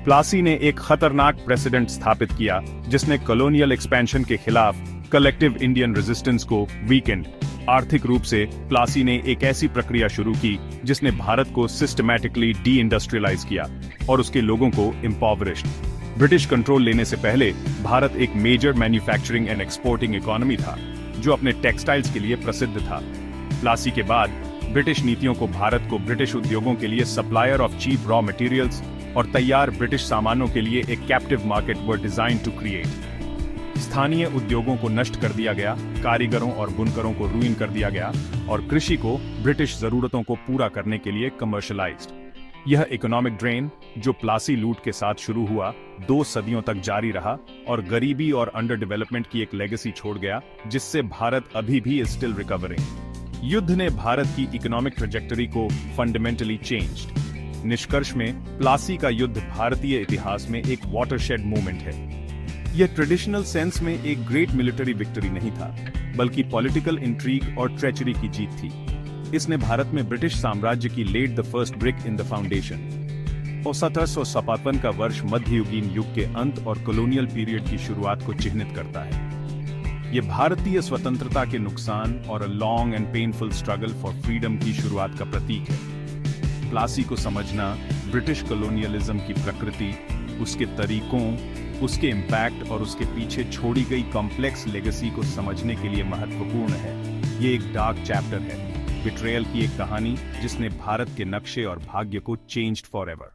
प्लासी ने एक खतरनाक प्रेसिडेंट स्थापित किया जिसने कॉलोनियल एक्सपेंशन के खिलाफ कलेक्टिव इंडियन रेजिस्टेंस को वीकेंड। आर्थिक रूप से प्लासी ने एक ऐसी प्रक्रिया शुरू की जिसने भारत को सिस्टमैटिकली डी इंडस्ट्रियलाइज किया और उसके लोगों को इम्पॉवरिश्ड। ब्रिटिश कंट्रोल लेने से पहले भारत एक major manufacturing and exporting economy था जो अपने टेक्सटाइल्स के लिए प्रसिद्ध था। प्लासी के बाद ब्रिटिश नीतियों को भारत को ब्रिटिश उद्योगों के लिए supplier of cheap raw materials और तैयार ब्रिटिश सामानों के लिए एक captive market were designed to create. स्थानीय उद्योगों को नष्ट कर दिया गया, कारीगरों और बुनकरों को रूइन कर दिया गया और कृषि को ब्रिटिश जरूरतों को पूरा करने के लिए कमर्शलाइज्ड। यह इकोनॉमिक ड्रेन जो प्लासी लूट के साथ शुरू हुआ 2 सदियों तक जारी रहा और गरीबी और अंडर डेवलपमेंट की एक लेगेसी छोड़ गया जिससे भारत अभी भी इज स्टिल रिकवरिंग। युद्ध ने भारत की इकोनॉमिक ट्रेजेक्टरी को फंडामेंटली चेंज्ड। निष्कर्ष में प्लासी का युद्ध भारतीय इतिहास में एक वाटरशेड मूवमेंट है। यह ट्रेडिशनल सेंस में एक ग्रेट मिलिट्री विक्ट्री नहीं था बल्कि पॉलिटिकल इंट्रीग और ट्रेचरी की जीत थी। इसने भारत में ब्रिटिश साम्राज्य की laid the first brick in the foundation. 1757 का वर्ष मध्ययुगीन युग के अंत और कॉलोनियल पीरियड की शुरुआत को चिह्नित करता है। यह भारतीय स्वतंत्रता के नुकसान और a long and painful struggle for freedom की शुरुआत का प्रतीक है। प्लासी को समझना ब्रिटिश कॉलोनियलिज्म की प्रकृति, उसके तरीकों, उसके इम्पैक्ट और उसके पीछे छोड़ी गई कॉम्प्लेक्स लेगेसी को समझने के लिए महत्वपूर्ण है। ये एक डार्क चैप्टर है, बिट्रेयल की एक कहानी जिसने भारत के नक्शे और भाग्य को चेंज्ड फॉरएवर।